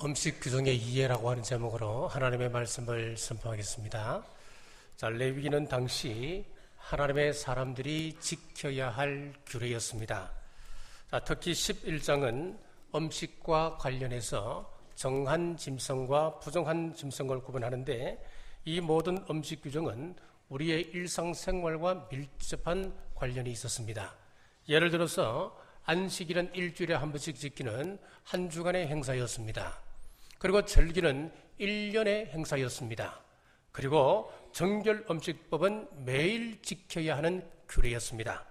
음식 규정의 이해라고 하는 제목으로 하나님의 말씀을 선포하겠습니다. 자, 레위기는 당시 하나님의 사람들이 지켜야 할 규례였습니다. 자, 특히 11장은 음식과 관련해서 정한 짐승과 부정한 짐승을 구분하는데, 이 모든 음식 규정은 우리의 일상생활과 밀접한 관련이 있었습니다. 예를 들어서 안식일은 일주일에 한 번씩 지키는 한 주간의 행사였습니다. 그리고 절기는 1년의 행사였습니다. 그리고 정결 음식법은 매일 지켜야 하는 규례였습니다.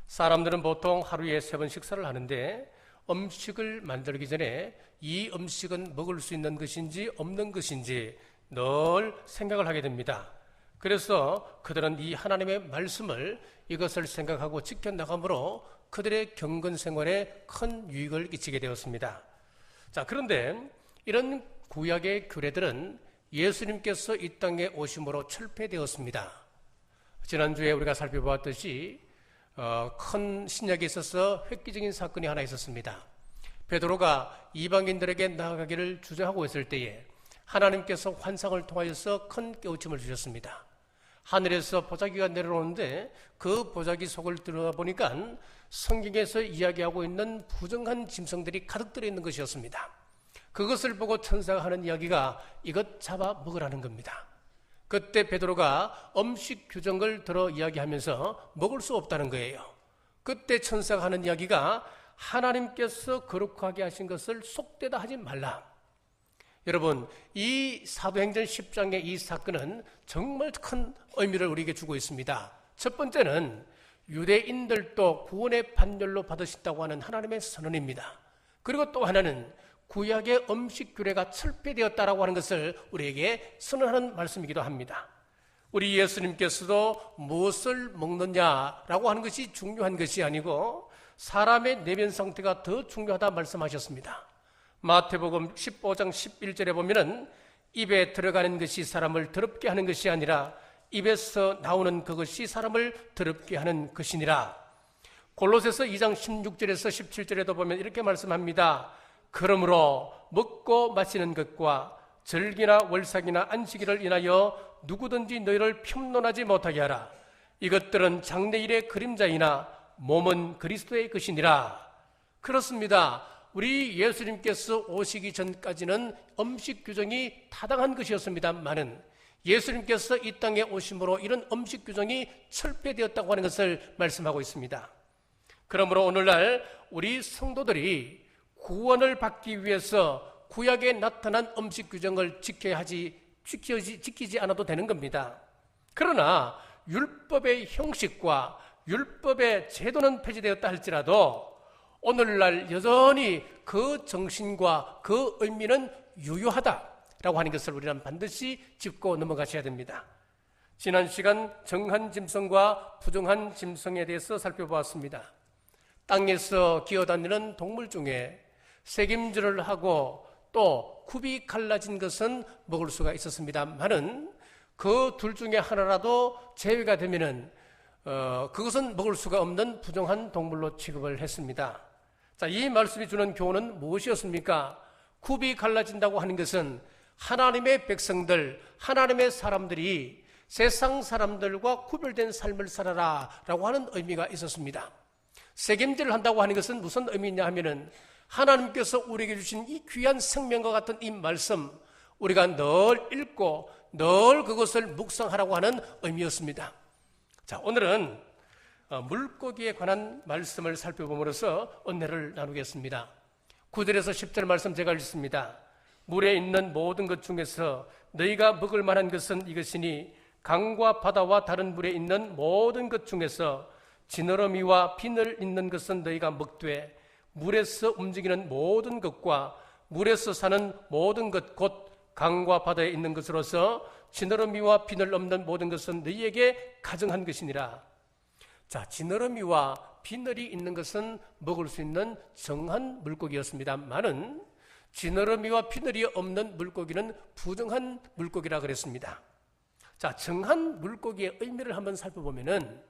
사람들은 보통 하루에 3번 식사를 하는데, 음식을 만들기 전에 이 음식은 먹을 수 있는 것인지 없는 것인지 늘 생각을 하게 됩니다. 그래서 그들은 이 하나님의 말씀을 이것을 생각하고 지켜나가므로 그들의 경건 생활에 큰 유익을 끼치게 되었습니다. 자, 그런데 이런 구약의 규례들은 예수님께서 이 땅에 오심으로 철폐되었습니다. 지난주에 우리가 살펴보았듯이 큰 신약에 있어서 획기적인 사건이 하나 있었습니다. 베드로가 이방인들에게 나아가기를 주저하고 있을 때에 하나님께서 환상을 통하여서 큰 깨우침을 주셨습니다. 하늘에서 보자기가 내려오는데 그 보자기 속을 들어보니까 성경에서 이야기하고 있는 부정한 짐승들이 가득 들어있는 것이었습니다. 그것을 보고 천사가 하는 이야기가 이것 잡아 먹으라는 겁니다. 그때 베드로가 음식 규정을 들어 이야기하면서 먹을 수 없다는 거예요. 그때 천사가 하는 이야기가 하나님께서 거룩하게 하신 것을 속되다 하지 말라. 여러분, 이 사도행전 10장의 이 사건은 정말 큰 의미를 우리에게 주고 있습니다. 첫 번째는 유대인들도 구원의 판결로 받으신다고 하는 하나님의 선언입니다. 그리고 또 하나는 구약의 음식 규례가 철폐되었다라고 하는 것을 우리에게 선언하는 말씀이기도 합니다. 우리 예수님께서도 무엇을 먹느냐라고 하는 것이 중요한 것이 아니고 사람의 내면 상태가 더 중요하다 말씀하셨습니다. 마태복음 15장 11절에 보면은 입에 들어가는 것이 사람을 더럽게 하는 것이 아니라 입에서 나오는 그것이 사람을 더럽게 하는 것이니라. 골로새서 2장 16절에서 17절에도 보면 이렇게 말씀합니다. 그러므로 먹고 마시는 것과 절기나 월삭이나 안식일을 인하여 누구든지 너희를 평론하지 못하게 하라. 이것들은 장래일의 그림자이나 몸은 그리스도의 것이니라. 그렇습니다. 우리 예수님께서 오시기 전까지는 음식 규정이 타당한 것이었습니다만은 예수님께서 이 땅에 오심으로 이런 음식 규정이 철폐되었다고 하는 것을 말씀하고 있습니다. 그러므로 오늘날 우리 성도들이 구원을 받기 위해서 구약에 나타난 음식 규정을 지키지 않아도 되는 겁니다. 그러나 율법의 형식과 율법의 제도는 폐지되었다 할지라도 오늘날 여전히 그 정신과 그 의미는 유효하다라고 하는 것을 우리는 반드시 짚고 넘어가셔야 됩니다. 지난 시간 정한 짐승과 부정한 짐승에 대해서 살펴보았습니다. 땅에서 기어다니는 동물 중에 새김질을 하고 또 굽이 갈라진 것은 먹을 수가 있었습니다만은 그 둘 중에 하나라도 제외가 되면은 그것은 먹을 수가 없는 부정한 동물로 취급을 했습니다. 자, 이 말씀이 주는 교훈은 무엇이었습니까? 굽이 갈라진다고 하는 것은 하나님의 백성들, 하나님의 사람들이 세상 사람들과 구별된 삶을 살아라 라고 하는 의미가 있었습니다. 새김질을 한다고 하는 것은 무슨 의미냐 하면은 하나님께서 우리에게 주신 이 귀한 생명과 같은 이 말씀, 우리가 늘 읽고 늘 그것을 묵상하라고 하는 의미였습니다. 자, 오늘은 물고기에 관한 말씀을 살펴봄으로써 은혜를 나누겠습니다. 9절에서 10절 말씀 제가 읽습니다. 물에 있는 모든 것 중에서 너희가 먹을 만한 것은 이것이니 강과 바다와 다른 물에 있는 모든 것 중에서 지느러미와 비늘 있는 것은 너희가 먹되 물에서 움직이는 모든 것과 물에서 사는 모든 것 곧 강과 바다에 있는 것으로서 지느러미와 비늘 없는 모든 것은 너희에게 가증한 것이니라. 자, 지느러미와 비늘이 있는 것은 먹을 수 있는 정한 물고기였습니다만은 지느러미와 비늘이 없는 물고기는 부정한 물고기라 그랬습니다. 자, 정한 물고기의 의미를 한번 살펴보면은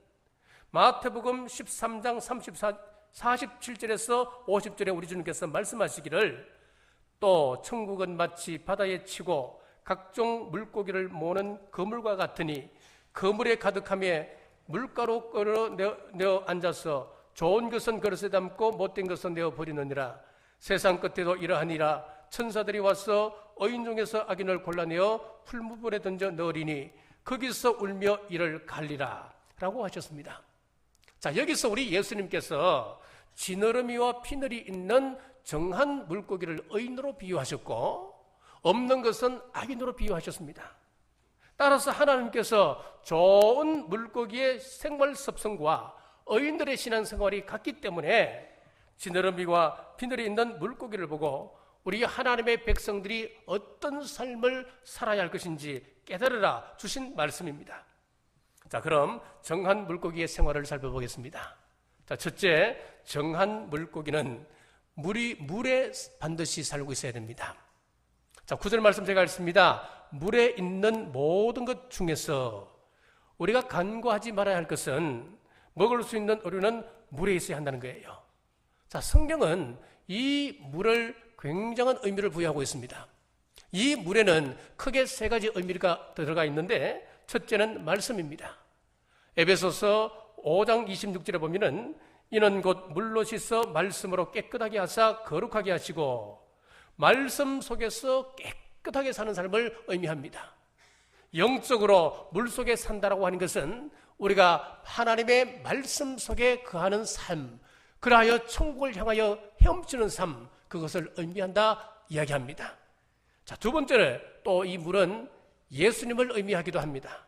마태복음 13장 47절에서 50절에 우리 주님께서 말씀하시기를 또 천국은 마치 바다에 치고 각종 물고기를 모으는 그물과 같으니 그물에 가득하며 물가로 끌어내어 앉아서 좋은 것은 그릇에 담고 못된 것은 내어 버리느니라. 세상 끝에도 이러하니라. 천사들이 와서 어인 중에서 악인을 골라내어 풀무불에 던져 넣으리니 거기서 울며 이를 갈리라 라고 하셨습니다. 자, 여기서 우리 예수님께서 지느러미와 피늘이 있는 정한 물고기를 의인으로 비유하셨고 없는 것은 악인으로 비유하셨습니다. 따라서 하나님께서 좋은 물고기의 생활 습성과 의인들의 신앙생활이 같기 때문에 지느러미와 피늘이 있는 물고기를 보고 우리 하나님의 백성들이 어떤 삶을 살아야 할 것인지 깨달으라 주신 말씀입니다. 자, 그럼 정한 물고기의 생활을 살펴보겠습니다. 자, 첫째, 정한 물고기는 물에 반드시 살고 있어야 됩니다. 자, 9절 말씀 제가 읽습니다. 물에 있는 모든 것 중에서 우리가 간과하지 말아야 할 것은 먹을 수 있는 어류는 물에 있어야 한다는 거예요. 자, 성경은 이 물을 굉장한 의미를 부여하고 있습니다. 이 물에는 크게 세 가지 의미가 들어가 있는데 첫째는 말씀입니다. 에베소서 5장 26절에 보면은 이는 곧 물로 씻어 말씀으로 깨끗하게 하사 거룩하게 하시고 말씀 속에서 깨끗하게 사는 삶을 의미합니다. 영적으로 물 속에 산다라고 하는 것은 우리가 하나님의 말씀 속에 거하는 삶, 그리하여 천국을 향하여 헤엄치는 삶, 그것을 의미한다 이야기합니다. 자, 두 번째는 또 이 물은 예수님을 의미하기도 합니다.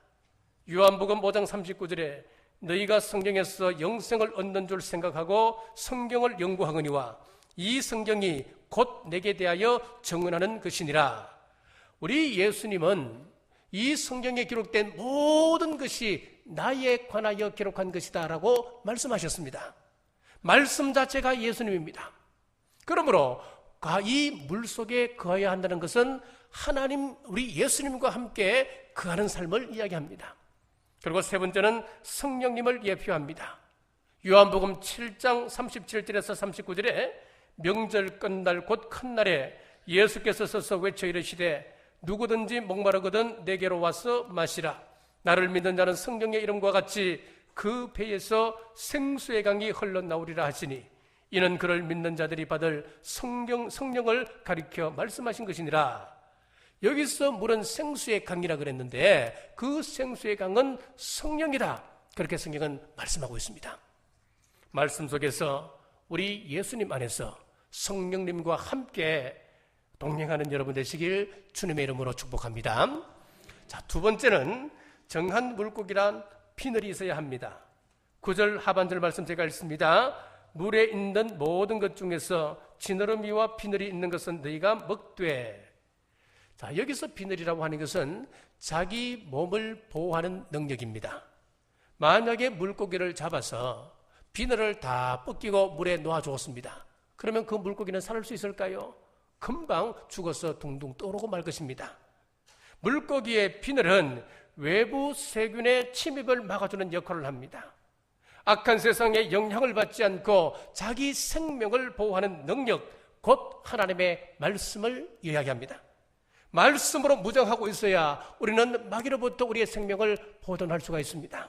요한복음 5장 39절에 너희가 성경에서 영생을 얻는 줄 생각하고 성경을 연구하거니와 이 성경이 곧 내게 대하여 증언하는 것이니라. 우리 예수님은 이 성경에 기록된 모든 것이 나에 관하여 기록한 것이다 라고 말씀하셨습니다. 말씀 자체가 예수님입니다. 그러므로 이 물속에 거해야 한다는 것은 하나님, 우리 예수님과 함께 거하는 삶을 이야기합니다. 그리고 세 번째는 성령님을 예표합니다. 요한복음 7장 37절에서 39절에 명절 끝날 곧 큰 날에 예수께서 서서 외쳐 이르시되 누구든지 목마르거든 내게로 와서 마시라. 나를 믿는 자는 성령의 이름과 같이 그 배에서 생수의 강이 흘러나오리라 하시니 이는 그를 믿는 자들이 받을 성령을 가리켜 말씀하신 것이니라. 여기서 물은 생수의 강이라 그랬는데 그 생수의 강은 성령이다, 그렇게 성경은 말씀하고 있습니다. 말씀 속에서 우리 예수님 안에서 성령님과 함께 동행하는 여러분 되시길 주님의 이름으로 축복합니다. 자, 두 번째는 정한 물고기란 피늘이 있어야 합니다. 9절 하반절 말씀 제가 읽습니다. 물에 있는 모든 것 중에서 지느러미와 피늘이 있는 것은 너희가 먹되. 자, 여기서 피늘이라고 하는 것은 자기 몸을 보호하는 능력입니다. 만약에 물고기를 잡아서 비늘을 다 벗기고 물에 놓아주었습니다. 그러면 그 물고기는 살을 수 있을까요? 금방 죽어서 둥둥 떠오르고 말 것입니다. 물고기의 비늘은 외부 세균의 침입을 막아주는 역할을 합니다. 악한 세상에 영향을 받지 않고 자기 생명을 보호하는 능력, 곧 하나님의 말씀을 이야기합니다. 말씀으로 무장하고 있어야 우리는 마귀로부터 우리의 생명을 보존할 수가 있습니다.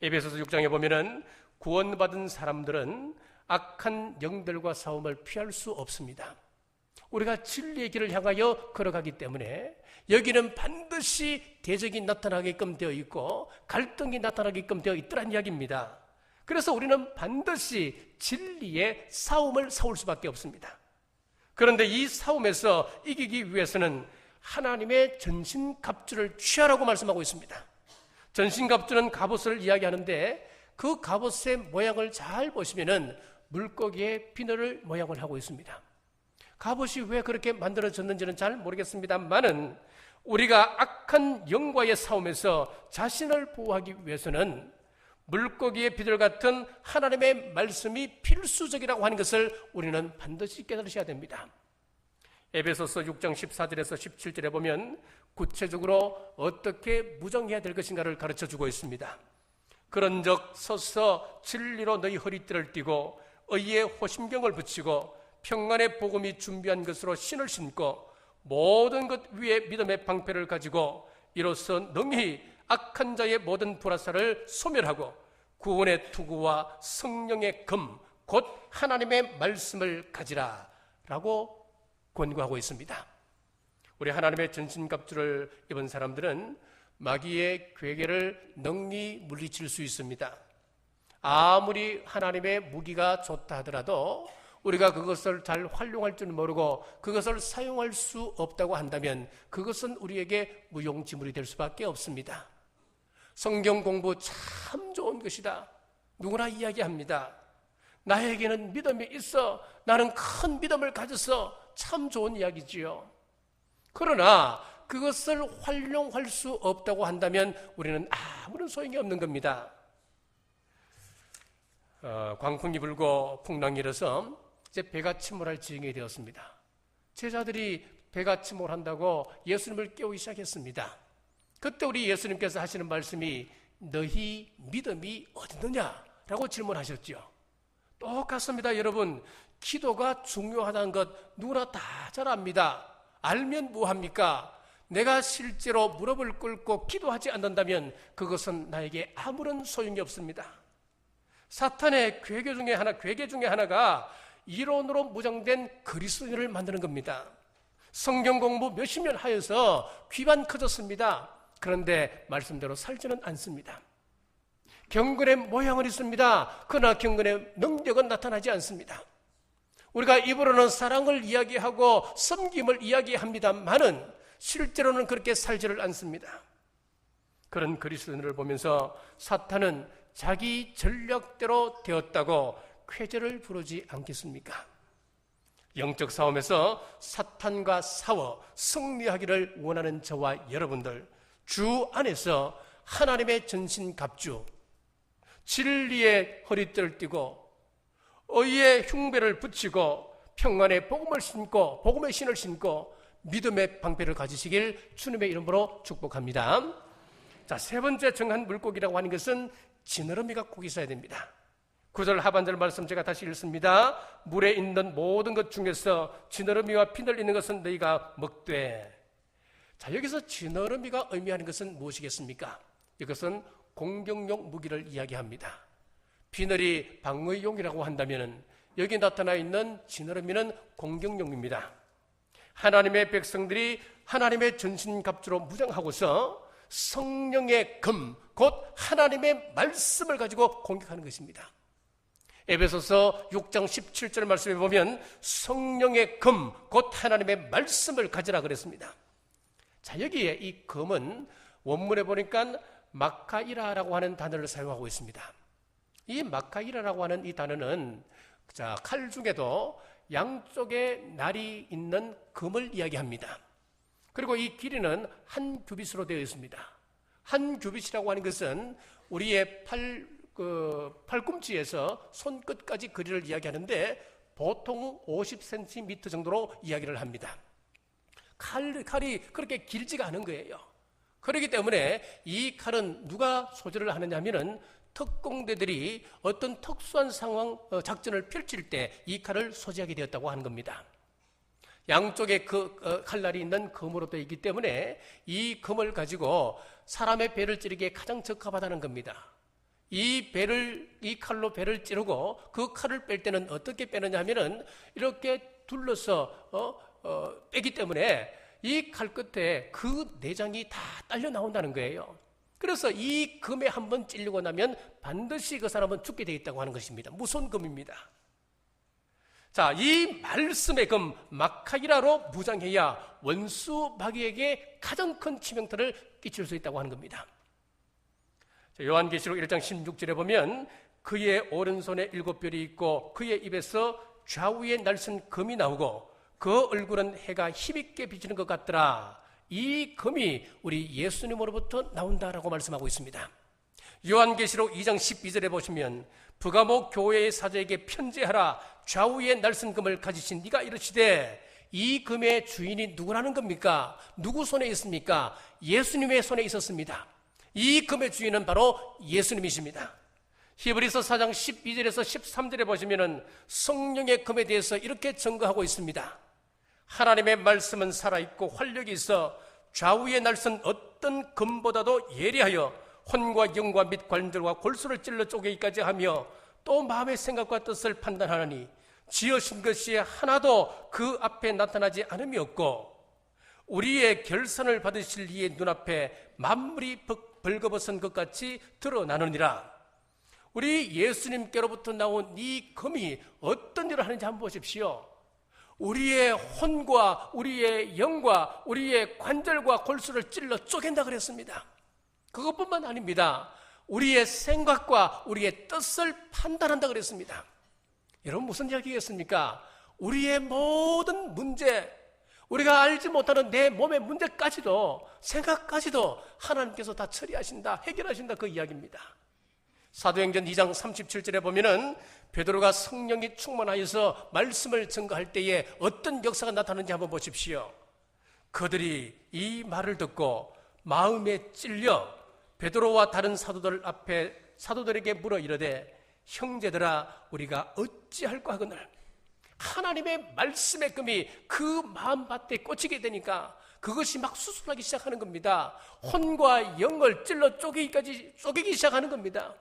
에베소서 6장에 보면은 구원받은 사람들은 악한 영들과 싸움을 피할 수 없습니다. 우리가 진리의 길을 향하여 걸어가기 때문에 여기는 반드시 대적이 나타나게끔 되어 있고 갈등이 나타나게끔 되어 있더란 이야기입니다. 그래서 우리는 반드시 진리의 싸움을 싸울 수밖에 없습니다. 그런데 이 싸움에서 이기기 위해서는 하나님의 전신갑주를 취하라고 말씀하고 있습니다. 전신갑주는 갑옷을 이야기하는데 그 갑옷의 모양을 잘 보시면은 물고기의 비늘을 모양을 하고 있습니다. 갑옷이 왜 그렇게 만들어졌는지는 잘 모르겠습니다만은 우리가 악한 영과의 싸움에서 자신을 보호하기 위해서는 물고기의 비늘 같은 하나님의 말씀이 필수적이라고 하는 것을 우리는 반드시 깨달으셔야 됩니다. 에베소서 6장 14절에서 17절에 보면 구체적으로 어떻게 무정해야 될 것인가를 가르쳐주고 있습니다. 그런즉 서서 진리로 너희 허리띠를 띠고 의의 호심경을 붙이고 평안의 복음이 준비한 것으로 신을 신고 모든 것 위에 믿음의 방패를 가지고 이로써 능히 악한 자의 모든 불화살을 소멸하고 구원의 투구와 성령의 금 곧 하나님의 말씀을 가지라 라고 권고하고 있습니다. 우리 하나님의 전신갑주를 입은 사람들은 마귀의 괴계를 능히 물리칠 수 있습니다. 아무리 하나님의 무기가 좋다 하더라도 우리가 그것을 잘 활용할 줄 모르고 그것을 사용할 수 없다고 한다면 그것은 우리에게 무용지물이 될 수밖에 없습니다. 성경 공부 참 좋은 것이다. 누구나 이야기합니다. 나에게는 믿음이 있어. 나는 큰 믿음을 가졌어. 참 좋은 이야기지요. 그러나 그것을 활용할 수 없다고 한다면 우리는 아무런 소용이 없는 겁니다. 광풍이 불고 풍랑이 일어서 이제 배가 침몰할 지경이 되었습니다. 제자들이 배가 침몰한다고 예수님을 깨우기 시작했습니다. 그때 우리 예수님께서 하시는 말씀이 너희 믿음이 어딨느냐라고 질문하셨죠. 똑같습니다. 여러분, 기도가 중요하다는 것 누구나 다 잘 압니다. 알면 뭐합니까? 내가 실제로 무릎을 꿇고 기도하지 않는다면 그것은 나에게 아무런 소용이 없습니다. 사탄의 괴계 중에 하나가 이론으로 무장된 그리스도인을 만드는 겁니다. 성경 공부 몇십 년 하여서 귀만 커졌습니다. 그런데 말씀대로 살지는 않습니다. 경건의 모양은 있습니다. 그러나 경건의 능력은 나타나지 않습니다. 우리가 입으로는 사랑을 이야기하고 섬김을 이야기합니다만은 실제로는 그렇게 살지를 않습니다. 그런 그리스도인을 보면서 사탄은 자기 전략대로 되었다고 쾌재를 부르지 않겠습니까? 영적 싸움에서 사탄과 싸워 승리하기를 원하는 저와 여러분들, 주 안에서 하나님의 전신갑주, 진리의 허리띠를 띠고 의의 흉배를 붙이고 평안의 복음을 신고 복음의 신을 신고 믿음의 방패를 가지시길 주님의 이름으로 축복합니다. 자, 세 번째 정한 물고기라고 하는 것은 지느러미가 꼭 있어야 됩니다. 9절 하반절 말씀 제가 다시 읽습니다. 물에 있는 모든 것 중에서 지느러미와 피늘 있는 것은 너희가 먹되. 자, 여기서 지느러미가 의미하는 것은 무엇이겠습니까? 이것은 공격용 무기를 이야기합니다. 비늘이 방어용이라고 한다면 여기 나타나 있는 지느러미는 공격용입니다. 하나님의 백성들이 하나님의 전신갑주로 무장하고서 성령의 금, 곧 하나님의 말씀을 가지고 공격하는 것입니다. 에베소서 6장 17절 말씀에 보면 성령의 금, 곧 하나님의 말씀을 가지라 그랬습니다. 자, 여기에 이 금은 원문에 보니까 마카이라라고 하는 단어를 사용하고 있습니다. 이 마카이라라고 하는 이 단어는 칼 중에도 양쪽에 날이 있는 금을 이야기합니다. 그리고 이 길이는 한 규빗으로 되어 있습니다. 한 규빗이라고 하는 것은 우리의 팔꿈치에서 손끝까지 거리를 이야기하는데 보통 50cm 정도로 이야기를 합니다. 칼이 그렇게 길지가 않은 거예요. 그렇기 때문에 이 칼은 누가 소지를 하느냐 하면은 특공대들이 어떤 특수한 상황, 작전을 펼칠 때 이 칼을 소지하게 되었다고 하는 겁니다. 양쪽에 칼날이 있는 금으로 되어 있기 때문에 이 금을 가지고 사람의 배를 찌르기에 가장 적합하다는 겁니다. 이 칼로 배를 찌르고 그 칼을 뺄 때는 어떻게 빼느냐 하면은 이렇게 둘러서 빼기 때문에 이 칼 끝에 그 내장이 다 딸려 나온다는 거예요. 그래서 이 금에 한번 찔리고 나면 반드시 그 사람은 죽게 되어 있다고 하는 것입니다. 무서운 금입니다. 자, 이 말씀의 금 마카이라로 무장해야 원수 마귀에게 가장 큰 치명타를 끼칠 수 있다고 하는 겁니다. 요한계시록 1장 16절에 보면 그의 오른손에 7별이 있고 그의 입에서 좌우에 날선 금이 나오고 그 얼굴은 해가 힘있게 비치는 것 같더라. 이 금이 우리 예수님으로부터 나온다라고 말씀하고 있습니다. 요한계시록 2장 12절에 보시면 부가모 교회의 사제에게 편지하라. 좌우에 날선 금을 가지신 네가 이르시되 이 금의 주인이 누구라는 겁니까? 누구 손에 있습니까? 예수님의 손에 있었습니다. 이 금의 주인은 바로 예수님이십니다. 히브리서 4장 12절에서 13절에 보시면은 성령의 검에 대해서 이렇게 증거하고 있습니다. 하나님의 말씀은 살아있고 활력이 있어 좌우에 날선 어떤 검보다도 예리하여 혼과 영과 및 관절과 골수를 찔러 쪼개기까지 하며 또 마음의 생각과 뜻을 판단하느니 지으신 것이 하나도 그 앞에 나타나지 않음이 없고 우리의 결산을 받으실 이의 눈앞에 만물이 벌거벗은 것 같이 드러나느니라. 우리 예수님께로부터 나온 이 검이 어떤 일을 하는지 한번 보십시오. 우리의 혼과 우리의 영과 우리의 관절과 골수를 찔러 쪼갠다 그랬습니다. 그것뿐만 아닙니다. 우리의 생각과 우리의 뜻을 판단한다 그랬습니다. 여러분 무슨 이야기겠습니까? 우리의 모든 문제, 우리가 알지 못하는 내 몸의 문제까지도 생각까지도 하나님께서 다 처리하신다, 해결하신다 그 이야기입니다. 사도행전 2장 37절에 보면은 베드로가 성령이 충만하여서 말씀을 증거할 때에 어떤 역사가 나타나는지 한번 보십시오. 그들이 이 말을 듣고 마음에 찔려 베드로와 다른 사도들 앞에 사도들에게 물어 이르되 형제들아 우리가 어찌할까 하거늘. 하나님의 말씀의 금이 그 마음밭에 꽂히게 되니까 그것이 막 수술하기 시작하는 겁니다. 혼과 영을 찔러 쪼개기 시작하는 겁니다.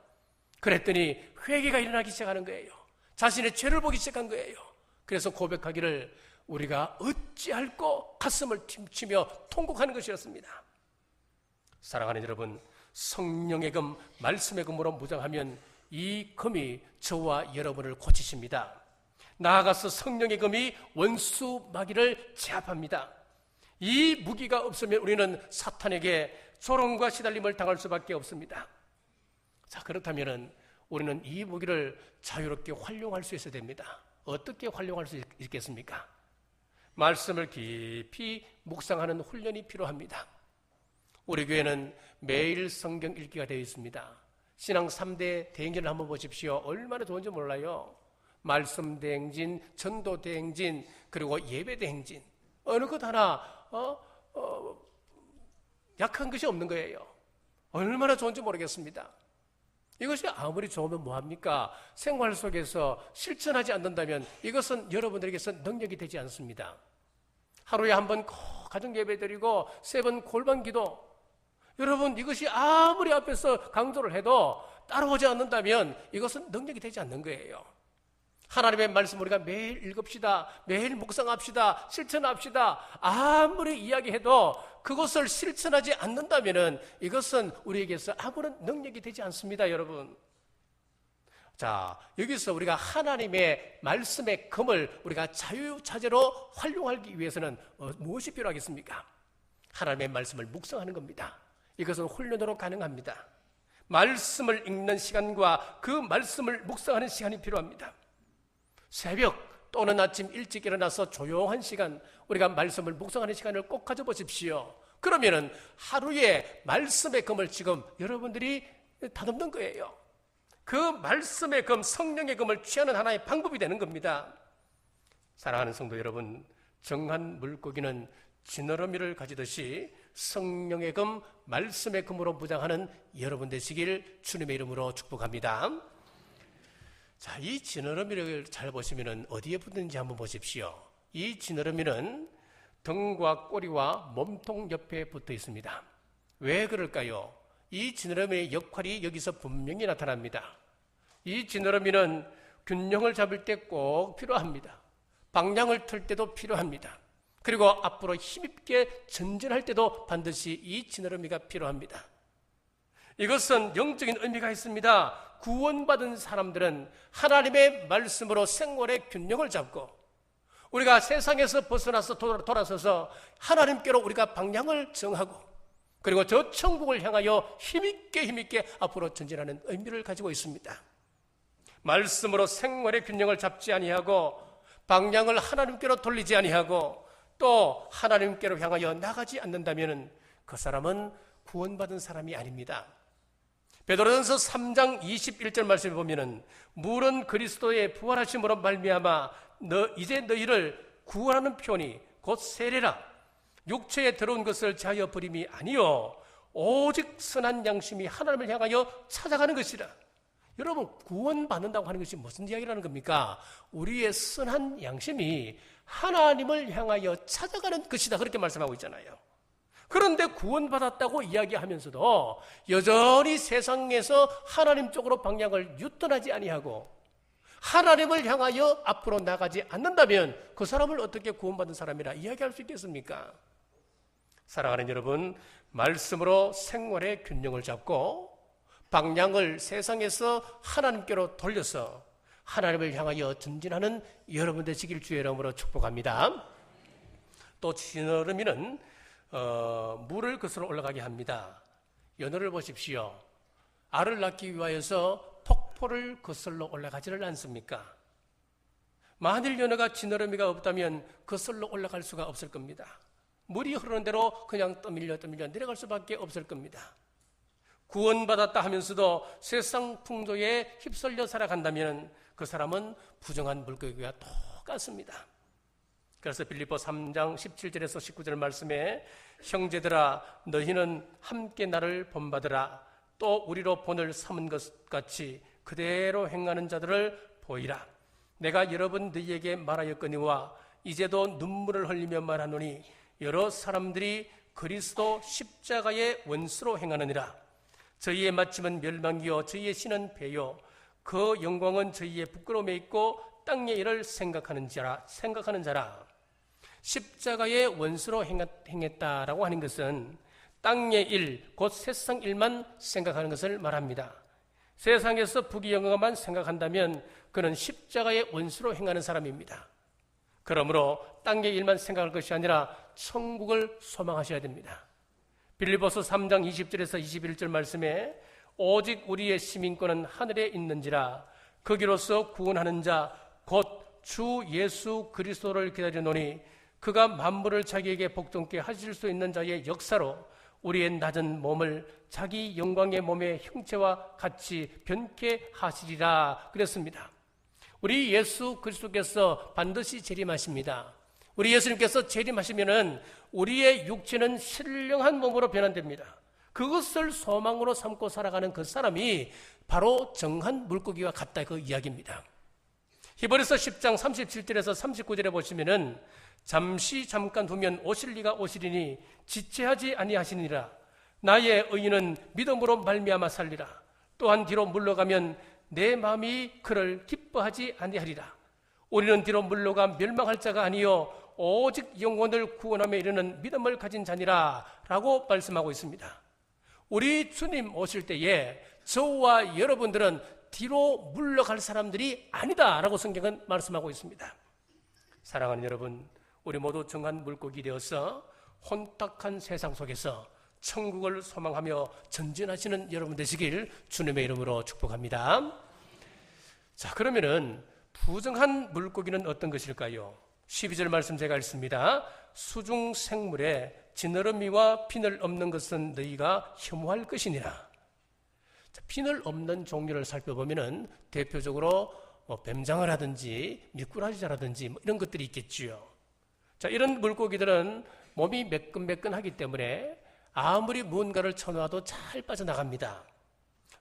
그랬더니 회개가 일어나기 시작하는 거예요. 자신의 죄를 보기 시작한 거예요. 그래서 고백하기를 우리가 어찌할꼬 가슴을 팀치며 통곡하는 것이었습니다. 사랑하는 여러분, 성령의 금, 말씀의 금으로 무장하면 이 금이 저와 여러분을 고치십니다. 나아가서 성령의 금이 원수 마귀를 제압합니다. 이 무기가 없으면 우리는 사탄에게 조롱과 시달림을 당할 수밖에 없습니다. 자, 그렇다면 우리는 이 무기를 자유롭게 활용할 수 있어야 됩니다. 어떻게 활용할 수 있겠습니까? 말씀을 깊이 묵상하는 훈련이 필요합니다. 우리 교회는 매일 성경 읽기가 되어 있습니다. 신앙 3대 대행진을 한번 보십시오. 얼마나 좋은지 몰라요. 말씀 대행진, 전도 대행진, 그리고 예배 대행진. 어느 것 하나 약한 것이 없는 거예요. 얼마나 좋은지 모르겠습니다. 이것이 아무리 좋으면 뭐합니까? 생활 속에서 실천하지 않는다면 이것은 여러분들에게서 능력이 되지 않습니다. 하루에 한 번 가정예배 드리고 3번 골반 기도. 여러분 이것이 아무리 앞에서 강조를 해도 따라오지 않는다면 이것은 능력이 되지 않는 거예요. 하나님의 말씀 우리가 매일 읽읍시다. 매일 묵상합시다. 실천합시다. 아무리 이야기해도 그것을 실천하지 않는다면 이것은 우리에게서 아무런 능력이 되지 않습니다, 여러분. 자, 여기서 우리가 하나님의 말씀의 금을 우리가 자유자재로 활용하기 위해서는 무엇이 필요하겠습니까? 하나님의 말씀을 묵상하는 겁니다. 이것은 훈련으로 가능합니다. 말씀을 읽는 시간과 그 말씀을 묵상하는 시간이 필요합니다. 새벽 또는 아침 일찍 일어나서 조용한 시간, 우리가 말씀을 묵상하는 시간을 꼭 가져보십시오. 그러면은 하루에 말씀의 금을 지금 여러분들이 다듬는 거예요. 그 말씀의 금, 성령의 금을 취하는 하나의 방법이 되는 겁니다. 사랑하는 성도 여러분, 정한 물고기는 지느러미를 가지듯이 성령의 금, 말씀의 금으로 무장하는 여러분 되시길 주님의 이름으로 축복합니다. 자, 이 지느러미를 잘 보시면 어디에 붙는지 한번 보십시오. 이 지느러미는 등과 꼬리와 몸통 옆에 붙어 있습니다. 왜 그럴까요? 이 지느러미의 역할이 여기서 분명히 나타납니다. 이 지느러미는 균형을 잡을 때 꼭 필요합니다. 방향을 틀 때도 필요합니다. 그리고 앞으로 힘있게 전진할 때도 반드시 이 지느러미가 필요합니다. 이것은 영적인 의미가 있습니다. 구원받은 사람들은 하나님의 말씀으로 생활의 균형을 잡고 우리가 세상에서 벗어나서 돌아서서 하나님께로 우리가 방향을 정하고 그리고 저 천국을 향하여 힘있게 앞으로 전진하는 의미를 가지고 있습니다. 말씀으로 생활의 균형을 잡지 아니하고 방향을 하나님께로 돌리지 아니하고 또 하나님께로 향하여 나가지 않는다면 그 사람은 구원받은 사람이 아닙니다. 베드로전서 3장 21절 말씀에 보면은 물은 그리스도의 부활하심으로 말미암아 이제 너희를 구원하는 표현이 곧 세례라 육체에 들어온 것을 제하여 버림이 아니요 오직 선한 양심이 하나님을 향하여 찾아가는 것이라. 여러분, 구원받는다고 하는 것이 무슨 이야기라는 겁니까? 우리의 선한 양심이 하나님을 향하여 찾아가는 것이다, 그렇게 말씀하고 있잖아요. 그런데 구원받았다고 이야기하면서도 여전히 세상에서 하나님 쪽으로 방향을 유턴하지 아니하고 하나님을 향하여 앞으로 나가지 않는다면 그 사람을 어떻게 구원받은 사람이라 이야기할 수 있겠습니까? 사랑하는 여러분, 말씀으로 생활의 균형을 잡고 방향을 세상에서 하나님께로 돌려서 하나님을 향하여 전진하는 여러분 되시길 주의 이름으로 축복합니다. 또 지느러미는 물을 거슬러 올라가게 합니다. 연어를 보십시오. 알을 낳기 위하여서 폭포를 거슬러 올라가지를 않습니까? 만일 연어가 지느러미가 없다면 거슬러 올라갈 수가 없을 겁니다. 물이 흐르는 대로 그냥 떠밀려 내려갈 수밖에 없을 겁니다. 구원받았다 하면서도 세상 풍조에 휩쓸려 살아간다면 그 사람은 부정한 물고기와 똑같습니다. 그래서 빌립보 3장 17절에서 19절 말씀에 형제들아 너희는 함께 나를 본받으라 또 우리로 본을 삼은 것 같이 그대로 행하는 자들을 보이라. 내가 여러 번 너희에게 말하였거니와 이제도 눈물을 흘리며 말하노니 여러 사람들이 그리스도 십자가의 원수로 행하느니라. 저희의 마침은 멸망이요 저희의 신은 배요 그 영광은 저희의 부끄러움에 있고 땅의 일을 생각하는 자라. 십자가의 원수로 행했다라고 하는 것은 땅의 일, 곧 세상 일만 생각하는 것을 말합니다. 세상에서 부귀영화만 생각한다면 그는 십자가의 원수로 행하는 사람입니다. 그러므로 땅의 일만 생각할 것이 아니라 천국을 소망하셔야 됩니다. 빌립보서 3장 20절에서 21절 말씀에 오직 우리의 시민권은 하늘에 있는지라 거기로서 구원하는 자 곧 주 예수 그리스도를 기다리노니 그가 만물을 자기에게 복종케 하실 수 있는 자의 역사로 우리의 낮은 몸을 자기 영광의 몸의 형체와 같이 변케 하시리라 그랬습니다. 우리 예수 그리스도께서 반드시 재림하십니다. 우리 예수님께서 재림하시면은 우리의 육체는 신령한 몸으로 변환됩니다. 그것을 소망으로 삼고 살아가는 그 사람이 바로 정한 물고기와 같다, 그 이야기입니다. 히브리서 10장 37절에서 39절에 보시면은 잠깐 두면 오실 리가 오시리니 지체하지 아니하시니라. 나의 의인은 믿음으로 말미암아 살리라. 또한 뒤로 물러가면 내 마음이 그를 기뻐하지 아니하리라. 우리는 뒤로 물러가 멸망할 자가 아니요 오직 영혼을 구원함에 이르는 믿음을 가진 자니라 라고 말씀하고 있습니다. 우리 주님 오실 때에 저와 여러분들은 뒤로 물러갈 사람들이 아니다 라고 성경은 말씀하고 있습니다. 사랑하는 여러분, 우리 모두 정한 물고기 되어서 혼탁한 세상 속에서 천국을 소망하며 전진하시는 여러분 되시길 주님의 이름으로 축복합니다. 자, 그러면은 부정한 물고기는 어떤 것일까요? 12절 말씀 제가 읽습니다. 수중 생물에 지느러미와 피늘 없는 것은 너희가 혐오할 것이니라. 자, 피늘 없는 종류를 살펴보면은 대표적으로 뱀장어를 하든지 미꾸라지라든지 이런 것들이 있겠지요. 자, 이런 물고기들은 몸이 매끈매끈하기 때문에 아무리 무언가를 쳐놓아도 잘 빠져나갑니다.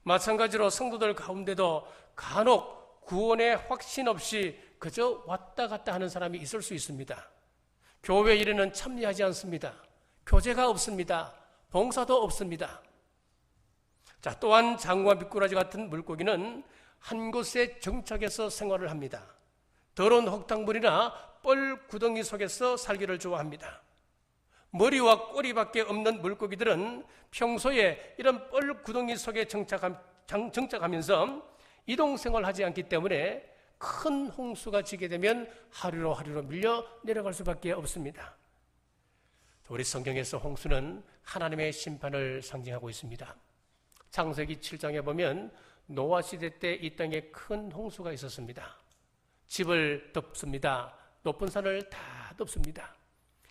마찬가지로 성도들 가운데도 간혹 구원의 확신 없이 그저 왔다 갔다 하는 사람이 있을 수 있습니다. 교회 일에는 참여하지 않습니다. 교제가 없습니다. 봉사도 없습니다. 자, 또한 장어와 미꾸라지 같은 물고기는 한 곳에 정착해서 생활을 합니다. 더러운 흙탕물이나 뻘 구덩이 속에서 살기를 좋아합니다. 머리와 꼬리밖에 없는 물고기들은 평소에 이런 뻘 구덩이 속에 정착하면서 이동생활하지 않기 때문에 큰 홍수가 지게 되면 하루로 밀려 내려갈 수밖에 없습니다. 우리 성경에서 홍수는 하나님의 심판을 상징하고 있습니다. 창세기 7장에 보면 노아 시대 때 이 땅에 큰 홍수가 있었습니다. 집을 덮습니다. 높은 산을 다 덮습니다.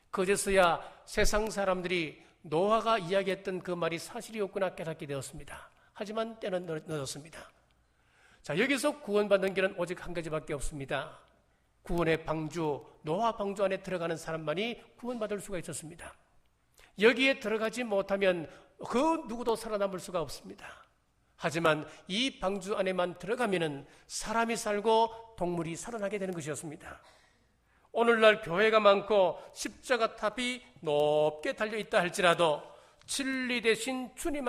그제서야 세상 사람들이 노아가 이야기했던 그 말이 사실이었구나 깨닫게 되었습니다. 하지만 때는 늦었습니다. 자, 여기서 구원받는 길은 오직 한 가지밖에 없습니다. 구원의 방주, 노아 방주 안에 들어가는 사람만이 구원받을 수가 있었습니다. 여기에 들어가지 못하면 그 누구도 살아남을 수가 없습니다. 하지만 이 방주 안에만 들어가면은 사람이 살고 동물이 살아나게 되는 것이었습니다. 오늘날 교회가 많고 십자가 탑이 높게 달려있다 할지라도 진리 대신 주님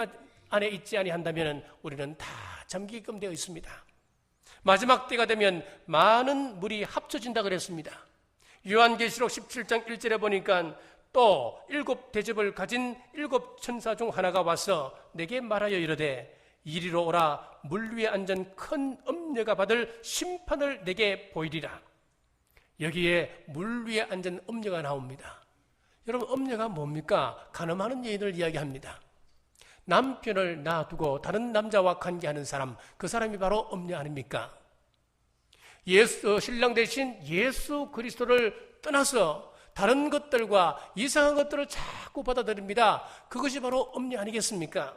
안에 있지 아니한다면 우리는 다 잠기게끔 되어 있습니다. 마지막 때가 되면 많은 물이 합쳐진다 그랬습니다. 요한계시록 17장 1절에 보니까 또 7 대접을 가진 7 천사 중 하나가 와서 내게 말하여 이르되 이리로 오라. 물 위에 앉은 큰 음녀가 받을 심판을 내게 보이리라. 여기에 물 위에 앉은 음녀가 나옵니다. 여러분, 음녀가 뭡니까? 간음하는 여인을 이야기합니다. 남편을 놔두고 다른 남자와 관계하는 사람, 그 사람이 바로 음녀 아닙니까? 신랑 대신 예수 그리스도를 떠나서 다른 것들과 이상한 것들을 자꾸 받아들입니다. 그것이 바로 음녀 아니겠습니까?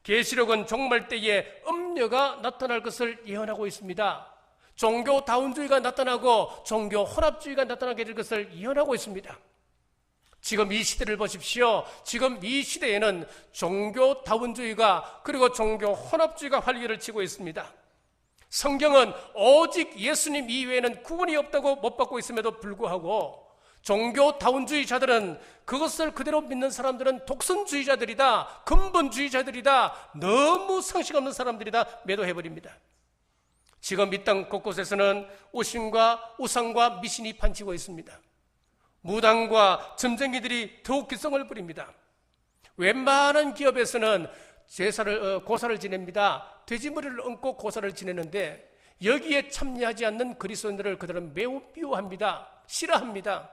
계시록은 종말 때에 음녀가 나타날 것을 예언하고 있습니다. 종교다운주의가 나타나고 종교 혼합주의가 나타나게 될 것을 예언하고 있습니다. 지금 이 시대를 보십시오. 지금 이 시대에는 종교다운주의가 그리고 종교 혼합주의가 활기를 치고 있습니다. 성경은 오직 예수님 이외에는 구원이 없다고 못 받고 있음에도 불구하고 종교다운주의자들은 그것을 그대로 믿는 사람들은 독선주의자들이다, 근본주의자들이다, 너무 상식 없는 사람들이다 매도해버립니다. 지금 이 땅 곳곳에서는 우신과 우상과 미신이 판치고 있습니다. 무당과 점쟁이들이 더욱 기성을 부립니다. 웬만한 기업에서는 고사를 지냅니다. 돼지머리를 얹고 고사를 지내는데 여기에 참여하지 않는 그리스도인들을 그들은 매우 미워합니다. 싫어합니다.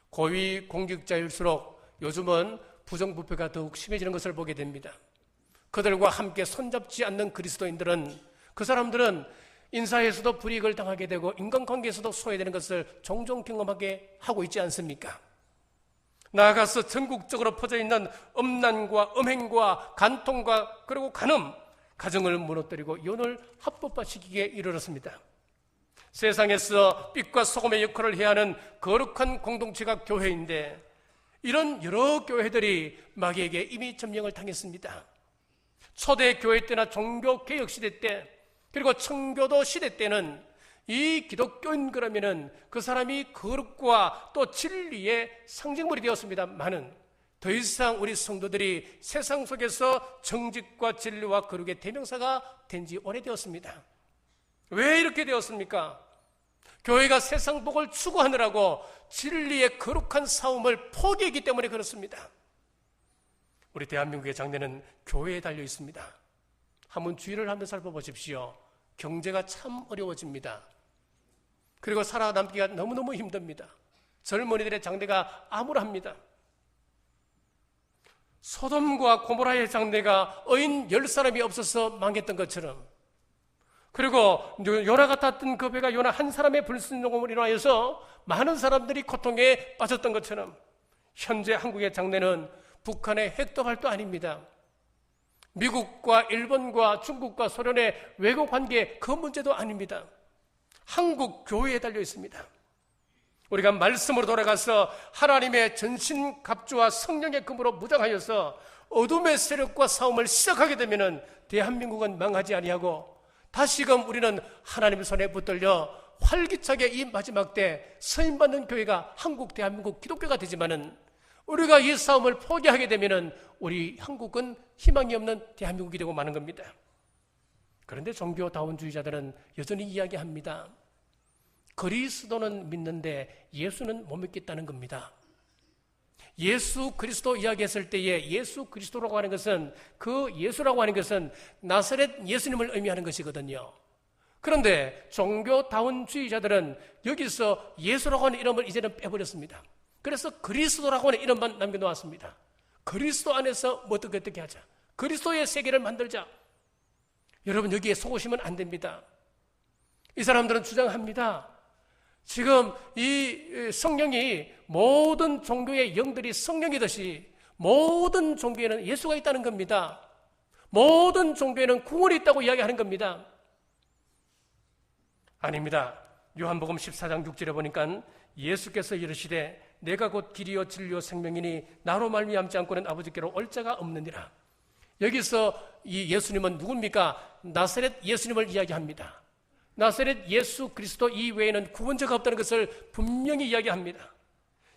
고위 공직자일수록 요즘은 부정부패가 더욱 심해지는 것을 보게 됩니다. 그들과 함께 손잡지 않는 그리스도인들은, 그 사람들은 인사에서도 불이익을 당하게 되고 인간관계에서도 소외되는 것을 종종 경험하게 하고 있지 않습니까? 나아가서 전국적으로 퍼져 있는 음란과 음행과 간통과 그리고 간음, 가정을 무너뜨리고 이혼을 합법화시키기에 이르렀습니다. 세상에서 빛과 소금의 역할을 해야 하는 거룩한 공동체가 교회인데 이런 여러 교회들이 마귀에게 이미 점령을 당했습니다. 초대 교회 때나 종교개혁 시대 때 그리고 청교도 시대 때는 이 기독교인 그러면은 그 사람이 거룩과 또 진리의 상징물이 되었습니다만은 더 이상 우리 성도들이 세상 속에서 정직과 진리와 거룩의 대명사가 된 지 오래되었습니다. 왜 이렇게 되었습니까? 교회가 세상 복을 추구하느라고 진리의 거룩한 싸움을 포기했기 때문에 그렇습니다. 우리 대한민국의 장래는 교회에 달려 있습니다. 한번 주위를 한번 살펴보십시오. 경제가 참 어려워집니다. 그리고 살아남기가 너무너무 힘듭니다. 젊은이들의 장래가 암울합니다. 소돔과 고모라의 장래가 어인 10사람이 없어서 망했던 것처럼, 그리고 요나 같았던 그 배가 요나 한 사람의 불순종으로 인하여서 많은 사람들이 고통에 빠졌던 것처럼 현재 한국의 장래는 북한의 핵도발도 아닙니다. 미국과 일본과 중국과 소련의 외교 관계 그 문제도 아닙니다. 한국 교회에 달려 있습니다. 우리가 말씀으로 돌아가서 하나님의 전신갑주와 성령의 금으로 무장하여서 어둠의 세력과 싸움을 시작하게 되면 대한민국은 망하지 아니하고 다시금 우리는 하나님의 손에 붙들려 활기차게 이 마지막 때 서임받는 교회가 한국 대한민국 기독교가 되지만은 우리가 이 싸움을 포기하게 되면 우리 한국은 희망이 없는 대한민국이 되고 마는 겁니다. 그런데 종교다운주의자들은 여전히 이야기합니다. 그리스도는 믿는데 예수는 못 믿겠다는 겁니다. 예수 그리스도 이야기했을 때에 예수 그리스도라고 하는 것은, 그 예수라고 하는 것은 나사렛 예수님을 의미하는 것이거든요. 그런데 종교다운주의자들은 여기서 예수라고 하는 이름을 이제는 빼버렸습니다. 그래서 그리스도라고 하는 이름만 남겨놓았습니다. 그리스도 안에서 뭐 어떻게 하자, 그리스도의 세계를 만들자. 여러분, 여기에 속으시면 안 됩니다. 이 사람들은 주장합니다. 지금 이 성령이 모든 종교의 영들이 성령이듯이 모든 종교에는 예수가 있다는 겁니다. 모든 종교에는 구원이 있다고 이야기하는 겁니다. 아닙니다. 요한복음 14장 6절에 보니까 예수께서 이르시되 내가 곧 길이요 진리요 생명이니 나로 말미암지 않고는 아버지께로 올 자가 없느니라. 여기서 이 예수님은 누굽니까? 나사렛 예수님을 이야기합니다. 나사렛 예수 그리스도 이외에는 구원자가 없다는 것을 분명히 이야기합니다.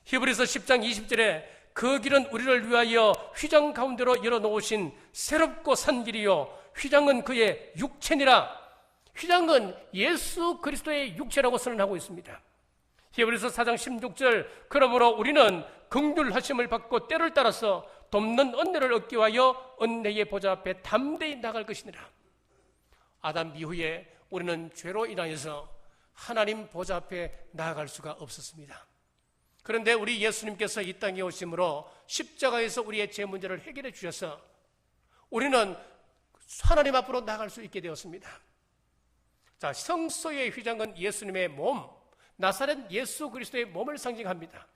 히브리서 10장 20절에 그 길은 우리를 위하여 휘장 가운데로 열어놓으신 새롭고 산 길이요 휘장은 그의 육체니라. 휘장은 예수 그리스도의 육체라고 선언하고 있습니다. 히브리서 4장 16절 그러므로 우리는 긍휼하심을 받고 때를 따라서 돕는 은혜를 얻기 위하여 은혜의 보좌 앞에 담대히 나갈 것이니라. 아담 이후에 우리는 죄로 인하여서 하나님 보좌 앞에 나아갈 수가 없었습니다. 그런데 우리 예수님께서 이 땅에 오심으로 십자가에서 우리의 죄 문제를 해결해 주셔서 우리는 하나님 앞으로 나아갈 수 있게 되었습니다. 자, 성소의 휘장은 예수님의 몸, 나사렛 예수 그리스도의 몸을 상징합니다.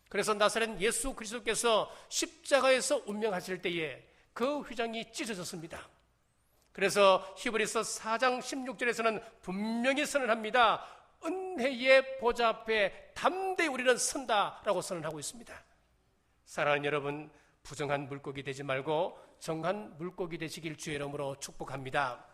그래서 나사렛 예수 그리스도께서 십자가에서 운명하실 때에 그 휘장이 찢어졌습니다. 그래서 히브리서 4장 16절에서는 분명히 선언합니다. 은혜의 보좌 앞에 담대히 우리는 선다라고 선언하고 있습니다. 사랑하는 여러분, 부정한 물고기 되지 말고 정한 물고기 되시길 주의 이름으로 축복합니다.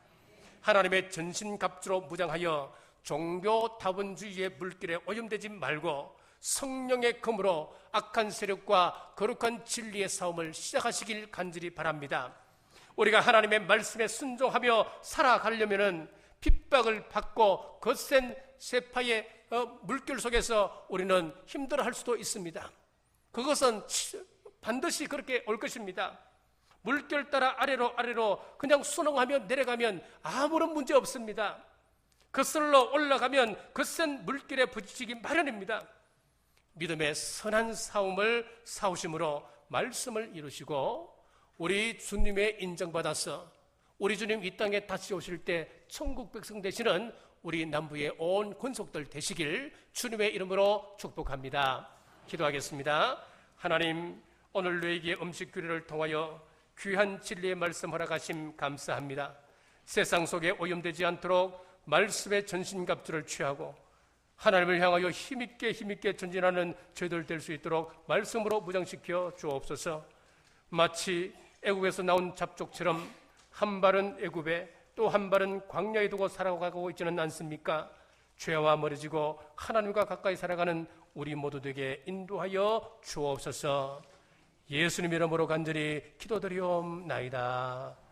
하나님의 전신갑주로 무장하여 종교 다원주의의 물길에 오염되지 말고 성령의 검으로 악한 세력과 거룩한 진리의 싸움을 시작하시길 간절히 바랍니다. 우리가 하나님의 말씀에 순종하며 살아가려면 핍박을 받고 거센 세파의 물결 속에서 우리는 힘들어할 수도 있습니다. 그것은 반드시 그렇게 올 것입니다. 물결 따라 아래로 그냥 순응하며 내려가면 아무런 문제 없습니다. 거슬러 올라가면 거센 물결에 부딪히기 마련입니다. 믿음의 선한 싸움을 싸우심으로 말씀을 이루시고 우리 주님의 인정받아서 우리 주님 이 땅에 다시 오실 때 천국 백성 되시는 우리 남부의 온 권속들 되시길 주님의 이름으로 축복합니다. 기도하겠습니다. 하나님, 오늘 너에게 음식 규례를 통하여 귀한 진리의 말씀 허락하심 감사합니다. 세상 속에 오염되지 않도록 말씀의 전신갑주를 취하고 하나님을 향하여 힘있게 전진하는 저희들 될 수 있도록 말씀으로 무장시켜 주옵소서. 마치 애국에서 나온 잡족처럼 한 발은 애굽에 또 한 발은 광야에 두고 살아가고 있지는 않습니까? 죄와 멀어지고 하나님과 가까이 살아가는 우리 모두 되게 인도하여 주옵소서. 예수님 이름으로 간절히 기도드리옵나이다.